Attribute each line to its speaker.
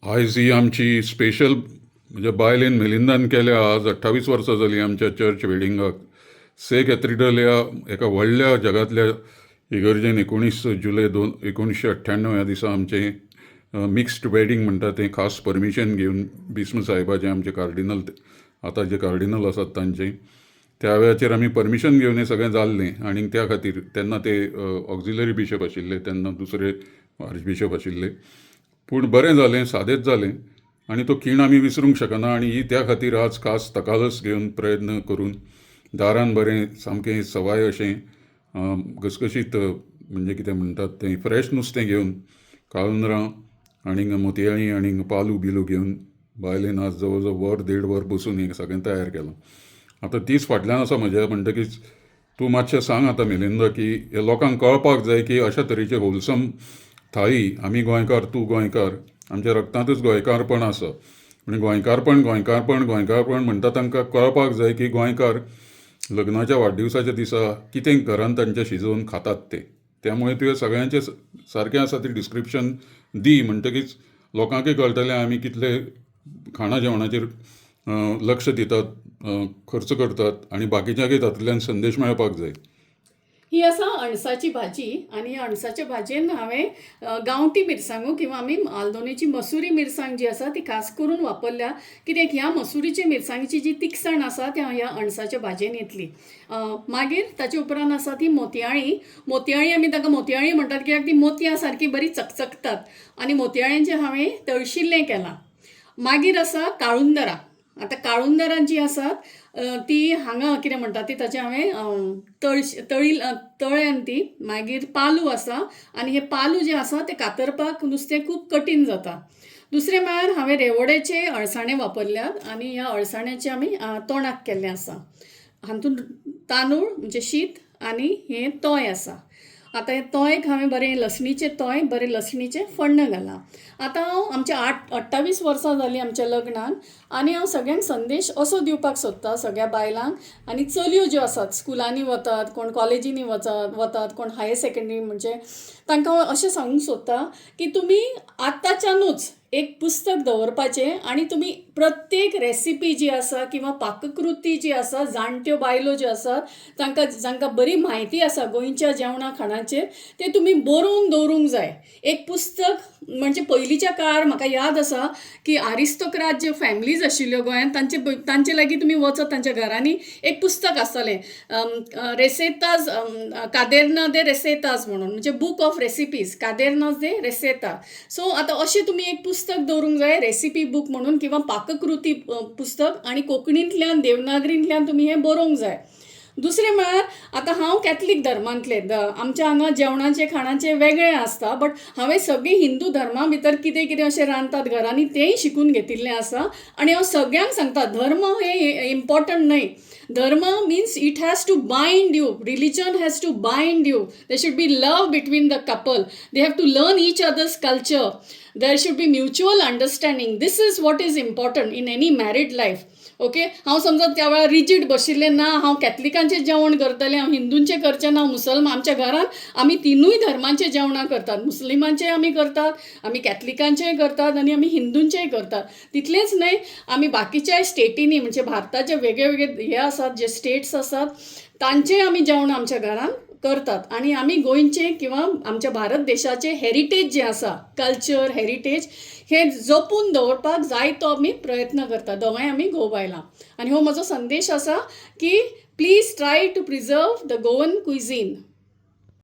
Speaker 1: आयज ही आमची स्पेशल म्हणजे बायलेन मिलिंदान केल्या आज 28 वर्सां जालीं आमच्या चर्च वेडिंगाक. से कॅथड्रल ह्या एका व्हडल्या जगातल्या इगर्जेन 19 जुलय 1998 ह्या दिसा आमचें मिक्स्ड वेडिंग म्हणटा तें खास परमिशन घेवन बिस्म साहेबाचें आमचे कार्डिनल आतां जे कार्डिनल आसात तांचें त्या वेळाचेर आमी परमिशन घेवन हें सगळें जाल्लें. आनी त्या खातीर तेन्ना ते ऑक्झिलरी बिशप आशिल्ले, तेन्ना दुसरे आर्च बिशप आशिल्ले. पूण बरें जालें, सादेंच जालें आनी तो खीण आमी विसरूंक शकना. आनी ही त्या खातीर आज खास तकालस घेवन प्रयत्न करून दारान बरें सामकें सवाय अशें घसघशीत म्हणजे कितें म्हणटात तें फ्रेश नुस्तें घेवन काळुंदरां आनी मोतयाळी आनी पालू बिलू घेवन बायलेन आज जवळ जवळ 1.5 वर बसून हें सगळें तयार केलां. आतां तीच फाटल्यान आसा म्हज्या, म्हणटकीच तूं मातशें सांग आतां मिलिंदा की हे लोकांक कळपाक जाय की अशा तरेचे होलसम थाळी आमी गोंयकार, तूं गोंयकार, आमच्या रक्तांतच गोंयकारपण आसा. म्हणजे गोंयकारपण म्हणटा तांकां कळपाक जाय की गोंयकार लग्नाच्या वाडदिवसाच्या दिसा कितें घरांत तांच्या शिजोवन खातात ते. त्यामुळे तुवें सगळ्यांचें सारकें आसा तें डिस्क्रिप्शन दी, म्हणटकीच लोकांकय कळटलें आमी कितले खाणा जेवणाचेर लक्ष दितात, खर्च करतात आनी बाकीच्यांकय तातूंतल्यान संदेश मेळपाक जाय.
Speaker 2: ही आसा अणसाची भाजी आनी अणसाच्या भाजयेन हांवें गांवठी मिरसांगो किंवा आमी आल्दोनेची मसुरी मिरसांग जी आसा ती खास करून वापरल्या, कित्याक ह्या मसुरीचे मिरसांगेची जी तिखसाण आसा ती ह्या अणसाच्या भाजयेन येतली. मागीर ताचे उपरांत आसा ती मोतयाळी आमी ताका मोतयाळी म्हणटात कित्याक ती मोतयां सारकी बरी चकचकतात आनी मोतयाळ्यांचें हांवें तळशिल्लें केलां. मागीर आसा काळुंदरां. आतां काळुंदरां जी आसात ती हांगा कितें म्हणटा ती ताचें हांवें तळ्यान ती. मागीर पालू आसा आनी हे पालू जे आसा ते कातरपाक नुस्तें खूब कठीण जाता. दुसरें म्हळ्यार हांवें रेवोड्याचे अळसाणे वापरल्यात आनी ह्या अळसाण्याचें आमी तोंडाक केल्लें आसा. हातूंत तांदूळ म्हणजे शीत आनी हें तोय आसा. आतां हे तोयक हांवें बरें लसणीचे फण्ण घालां. आतां हांव आमच्या 28 वर्सां जालीं आमच्या लग्नाक आनी हांव सगळ्यांक संदेश असो दिवपाक सोदतां सगळ्या बायलांक आनी चलयो ज्यो आसात स्कुलांनी वतात, कोण कॉलेजींनी वतात, कोण हायर सेकंडरी, म्हणजे तांकां हांव अशें सांगूंक सोदतां की तुमी आतांच्यानूच एक पुस्तक दवरपाचें आनी तुमी प्रत्येक रेसिपी जी आसा किंवा पाककृती जी आसा, जाणट्यो बायलो ज्यो आसात जांकां बरी म्हायती आसा गोंयच्या जेवणा खाणाचेर, ते तुमी बरोवन दवरूंक जाय. एक पुस्तक म्हणजे पयलींच्या काळार म्हाका याद आसा की आरिस्टोक्राट ज्यो फॅमिलीज आशिल्ल्यो गोंयांत तांचे लागीं तुमी वचत तांच्या घरांनी एक पुस्तक आसतालें रेसेताज, कादेर्ना दे रेसेताज म्हणून, म्हणजे बूक ऑफ रेसिपीज, कादेर्नाज दे रेसेता. सो आतां अशें तुमी एक पुस्तक दवरूंक जाय, रेसिपी बूक म्हणून किंवा पाककृती पुस्तक, आनी कोंकणींतल्यान देवनागरींतल्यान तुमी हें बरोवंक जाय. दुसरें म्हळ्यार आतां हांव कॅथलीक धर्मांतलें, आमच्या हांगा जेवणाचें खाणाचें वेगळें आसता, बट हांवें सगळीं हिंदू धर्मा भितर कितें कितें अशें रांदतात घरांनी तेंय शिकून घेतिल्लें आसा. आनी हांव सगळ्यांक सांगता धर्म हें इम्पॉर्टंट न्हय. धर्म means it has to bind you. Religion has to bind you. There should be love between the couple. They have to learn each other's culture. There should be mutual understanding. This is what is important in any married life. Okay, हांव समजा त्या वेळार rigid बशिल्लें ना, हांव कॅथलिकांचें जेवण करतलें, हांव हिंदूंचें करचें ना, मुसलमान, आमच्या घरांत आमी तिनूय धर्मांचें जेवणां करतात. मुस्लिमांचें आमी करतात, आमी कॅथलिकांचेंय करतात आनी आमी हिंदूंचेंय करतात. तितलेंच न्हय, आमी बाकीच्या स्टेटींनी म्हणजे भारताचे वेगळे वेगळे हे आसात, जे स्टेट्स आसात तांचेंय आमी जेवण आमच्या घरांत करतात. आनी आमी गोंयचें किंवा आमच्या भारत देशाचें हेरिटेज जें आसा, कल्चर हेरिटेज, हें जपून दवरपाक जाय तो आमी प्रयत्न करता, दोगांय आमी घोव बायलां. आनी हो म्हजो संदेश आसा की please try to preserve the Goan cuisine.